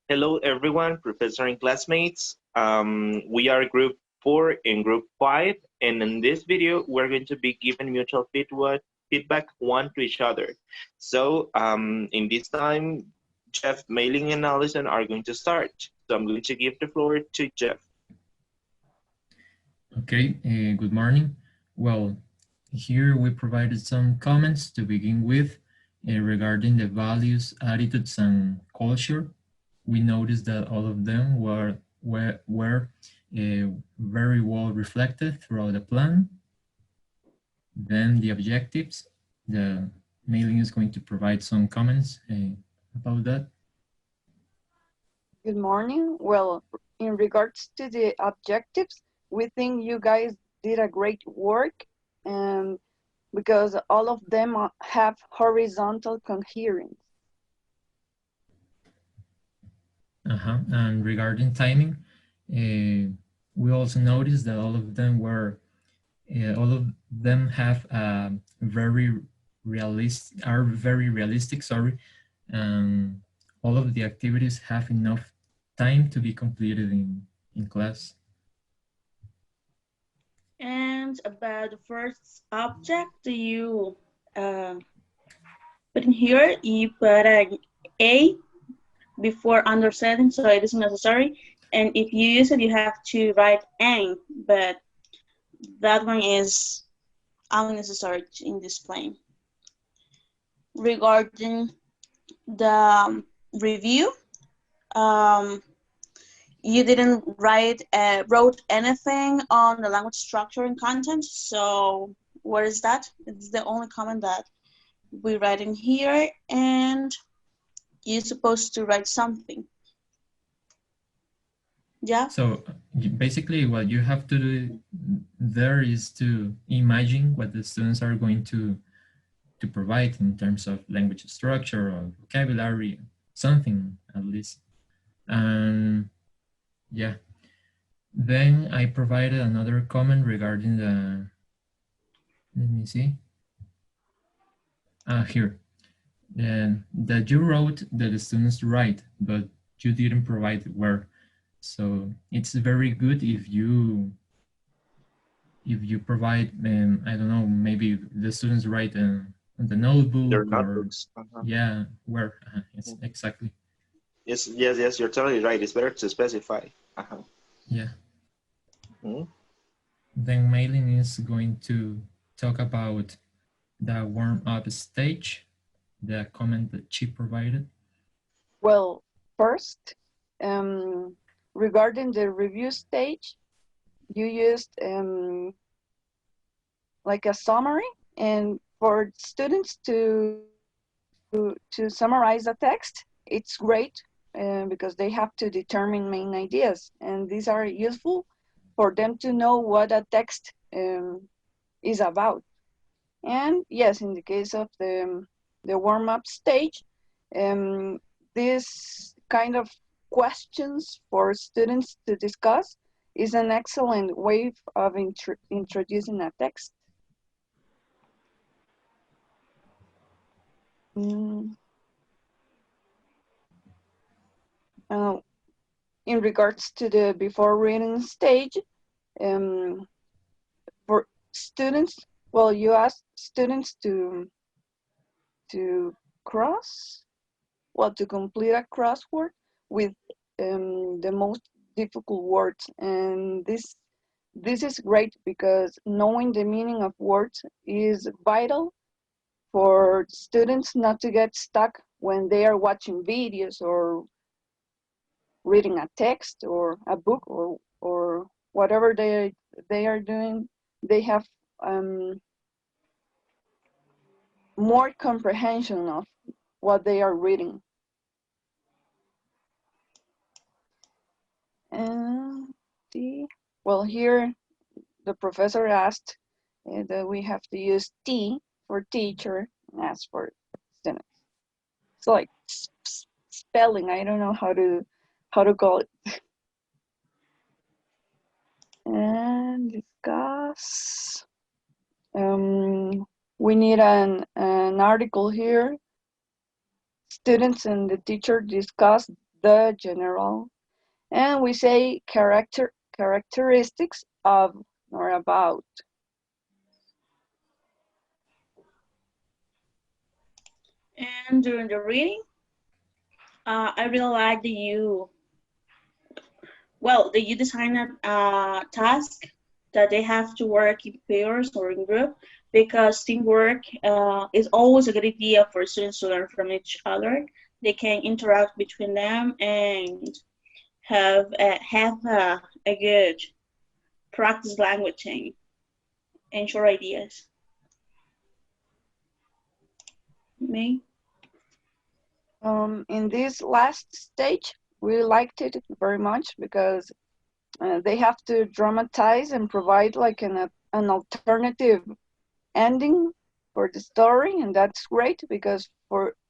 Hello, everyone, professor and classmates. We are group 4 and group 5, and in this video, we're going to be giving mutual feedback one to each other. So, in this time, Jeff, Mailing, and Allison are going to start. So I'm going to give the floor to Jeff. Okay, good morning. Well, here we provided some comments to begin with regarding the values, attitudes, and culture. We noticed that all of them were very well reflected throughout the plan. Then the objectives, the mailing is going to provide some comments about that. Good morning. Well, in regards to the objectives, we think you guys did a great work and because all of them have horizontal coherence. And regarding timing, we also noticed that all of them have very realistic, sorry, and all of the activities have enough time to be completed in class. And about the first object, you put in here, you put an A before understanding, so it is necessary. And if you use it, you have to write N, but that one is unnecessary in this plane. Regarding the review, you didn't wrote anything on the language structure and content, so what is that? It's the only comment that we write in here, and you're supposed to write something. Yeah. So basically what you have to do there is to imagine what the students are going to provide in terms of language structure or vocabulary, something at least. And yeah, then I provided another comment regarding the, let me see, here. That you wrote that the students write, but you didn't provide where. So it's very good if you provide, I don't know, maybe the students write on the notebook Their or notebooks. yeah, where yes, exactly. Yes, you're totally right. It's better to specify. Yeah. Mhm. Then Mailing is going to talk about the warm-up stage, the comment that she provided. Well, first, regarding the review stage, you used like a summary, and for students to summarize a text, it's great because they have to determine main ideas, and these are useful for them to know what a text is about. And yes, in the case of the warm-up stage, this kind of questions for students to discuss is an excellent way of introducing a text. Uh, in regards to the before reading stage, for students, well, you ask students to cross, well, to complete a crossword with the most difficult words, and this is great because knowing the meaning of words is vital for students not to get stuck when they are watching videos or reading a text or a book or whatever they are doing. They have more comprehension of what they are reading. And well, here the professor asked that we have to use T for teacher and S for students. It's like spelling. I don't know how to call it. And discuss. We need an article here. Students and the teacher discuss the general. And we say characteristics of or about. And during the reading, I really like that you design a task that they have to work in pairs or in group, because teamwork is always a good idea for students to learn from each other. They can interact between them and have a good practice languaging and share ideas. Me? In this last stage, we liked it very much because they have to dramatize and provide like an alternative ending for the story, and that's great because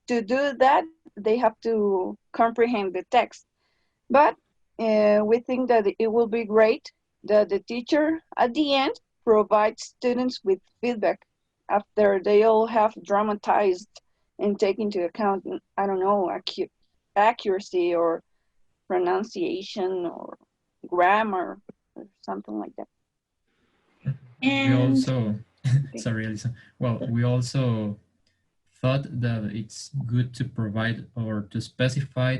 to do that they have to comprehend the text. But we think that it will be great that the teacher at the end provides students with feedback after they all have dramatized and take into account, I don't know, accuracy or pronunciation or grammar or something like that. We And also, sorry, Alison. Well, we also thought that it's good to provide or to specify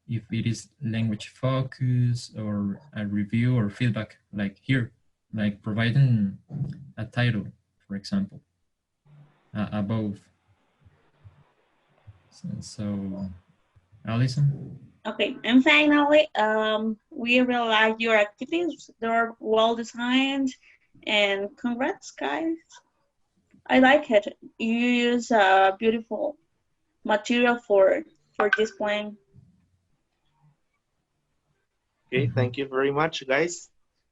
if it is language focus or a review or feedback, like here, like providing a title, for example, above. So Alison? okay, and finally, we really like your activities. They're well designed, and congrats, guys. I like it. You use beautiful material for displaying. Okay, thank you very much, guys.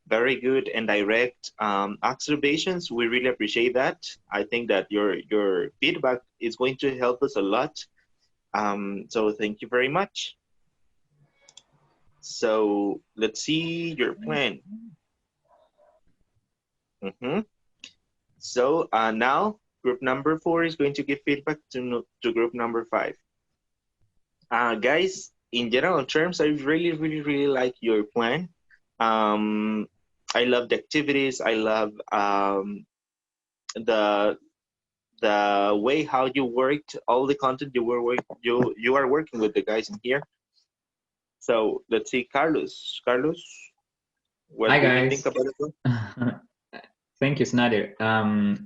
Very good and direct observations. We really appreciate that. I think that your feedback is going to help us a lot. So thank you very much. So let's see your plan. So now group number 4 is going to give feedback to group number 5. Guys, in general terms, I really like your plan. I love the activities. I love the way how you worked, all the content you are working with the guys in here. So let's see, Carlos. Carlos, what Hi, do you guys. think about it? Thank you, Snyder.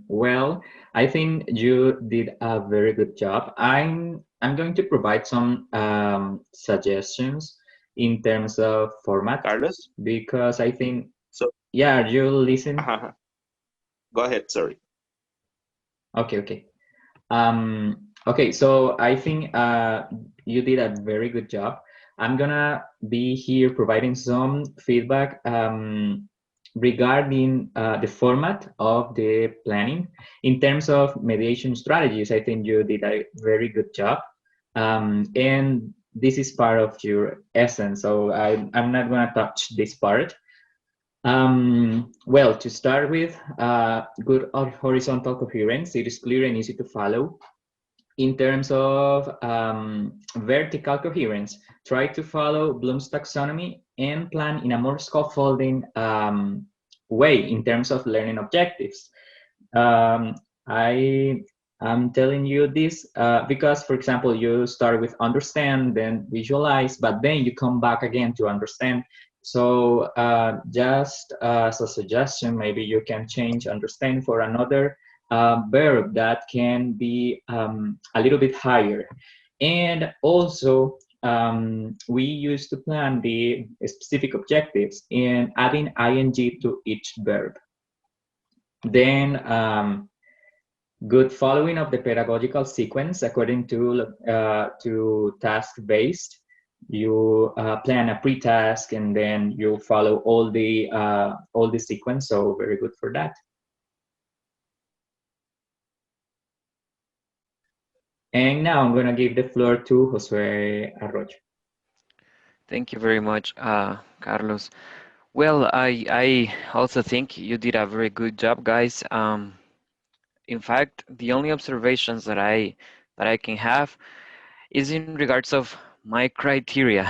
Well, I think you did a very good job. I'm going to provide some suggestions in terms of format, Carlos, because I think. so Yeah, you listen. Go ahead. Sorry. Okay. Okay, so I think you did a very good job. I'm gonna be here providing some feedback regarding the format of the planning. In terms of mediation strategies, I think you did a very good job. And this is part of your essence, so I'm not gonna touch this part. Well, to start with, good horizontal coherence. It is clear and easy to follow. In terms of vertical coherence, try to follow Bloom's taxonomy and plan in a more scaffolding way in terms of learning objectives. I am telling you this because, for example, you start with understand, then visualize, but then you come back again to understand. So just as a suggestion, maybe you can change understand for another verb that can be a little bit higher. And also, we used to plan the specific objectives in adding ing to each verb. Then good following of the pedagogical sequence according to task-based. You plan a pre-task and then you follow all the sequence. So very good for that. And now I'm gonna give the floor to Josue Arroyo. Thank you very much, Carlos. Well, I also think you did a very good job, guys. In fact, the only observations that I can have is in regards of my criteria.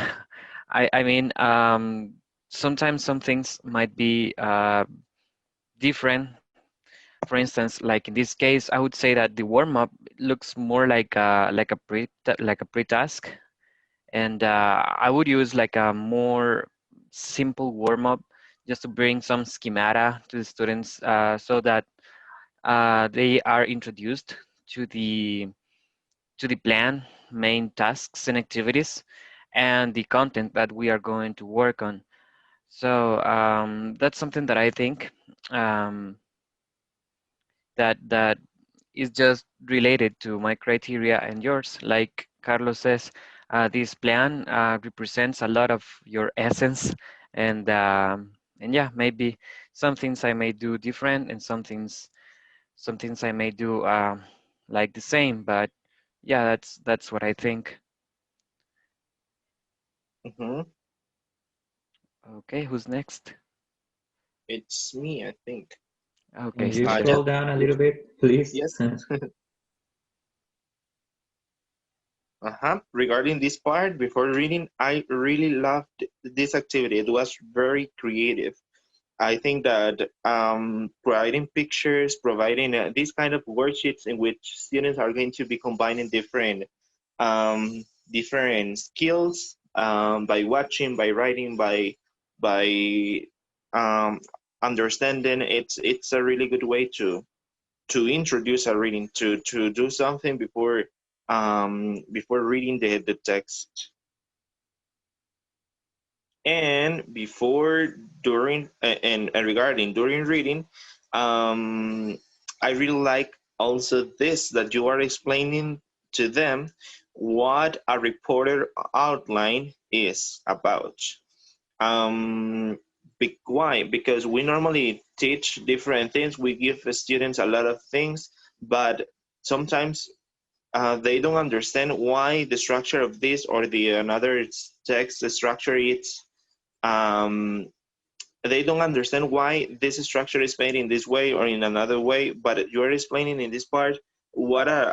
I mean, sometimes some things might be different. For instance, like in this case, I would say that the warm-up looks more like a pre-task, and I would use like a more simple warm-up just to bring some schemata to the students, so that they are introduced to the plan, main tasks and activities, and the content that we are going to work on. So that's something that I think um, that is just related to my criteria and yours. Like Carlos says, this plan represents a lot of your essence, and yeah, maybe some things I may do different, and some things I may do like the same. But yeah, that's what I think. Hmm. Okay, who's next? It's me, I think. Okay, Can you start. Just scroll down a yes, little bit, please? yes. Regarding this part, before reading, I really loved this activity. It was very creative. I think that providing pictures, providing these kind of worksheets in which students are going to be combining um, different skills by watching, by writing, by um, understanding. It's a really good way to introduce a reading, to do something before reading the text. And before, during, and regarding during reading, um, I really like also this, that you are explaining to them what a reporter outline is about. Um, why? Because we normally teach different things. We give the students a lot of things, but sometimes they don't understand why the structure of this or the another text structure is. Um, they don't understand why this structure is made in this way or in another way, but you're explaining in this part what a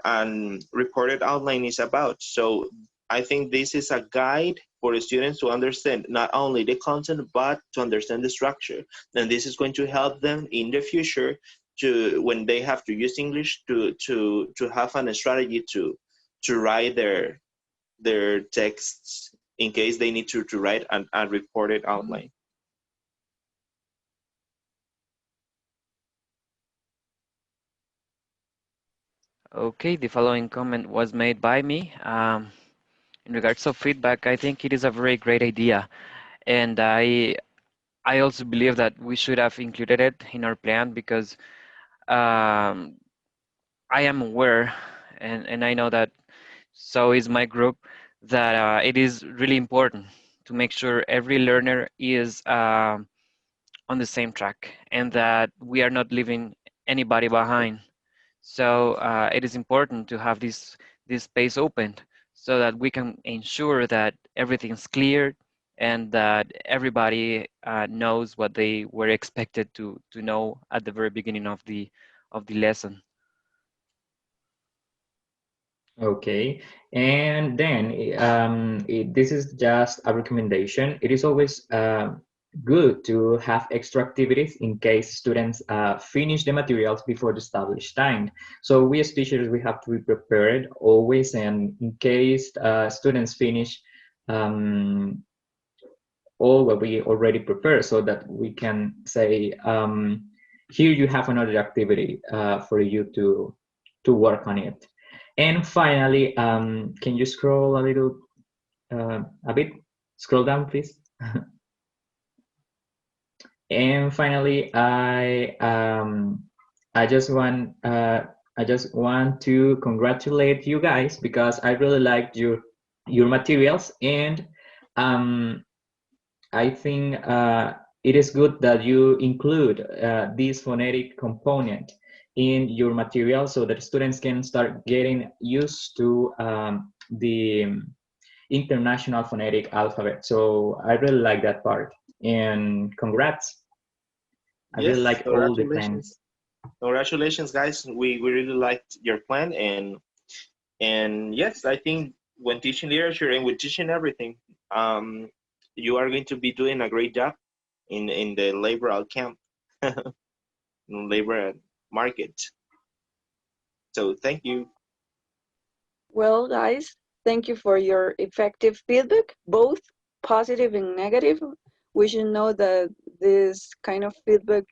reported outline is about. So I think this is a guide for the students to understand not only the content, but to understand the structure. And this is going to help them in the future to, when they have to use English, to have a strategy to write their texts in case they need to write a reported outline. Okay, the following comment was made by me. In regards of feedback, I think it is a very great idea, and I also believe that we should have included it in our plan because um, I am aware, and I know that so is my group, that it is really important to make sure every learner is on the same track and that we are not leaving anybody behind. So it is important to have this space opened so that we can ensure that everything's clear and that everybody knows what they were expected to know at the very beginning of the lesson. Okay, and then this is just a recommendation. It is always good to have extra activities in case students finish the materials before the established time. So we as teachers, we have to be prepared always, and in case students finish all what we already prepared, so that we can say, here you have another activity for you to work on it. And finally, can you scroll a little, a bit? Scroll down, please. And finally, I just want to congratulate you guys because I really liked your materials, and I think it is good that you include this phonetic component in your material so that students can start getting used to the international phonetic alphabet. So I really like that part. And congrats. I really Yes, like all the plans. congratulations. Congratulations, guys. We really liked your plan, and yes, I think when teaching literature and with teaching everything, you are going to be doing a great job in the labor camp, labor market. So thank you. Well, guys, thank you for your effective feedback, both positive and negative. We should know that this kind of feedback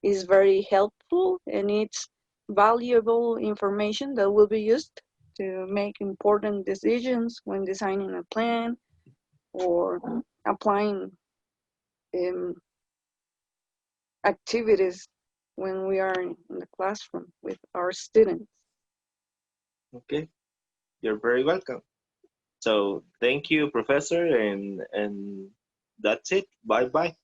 is very helpful and it's valuable information that will be used to make important decisions when designing a plan or applying activities when we are in the classroom with our students. Okay, you're very welcome. So thank you, Professor, and that's it. Bye bye.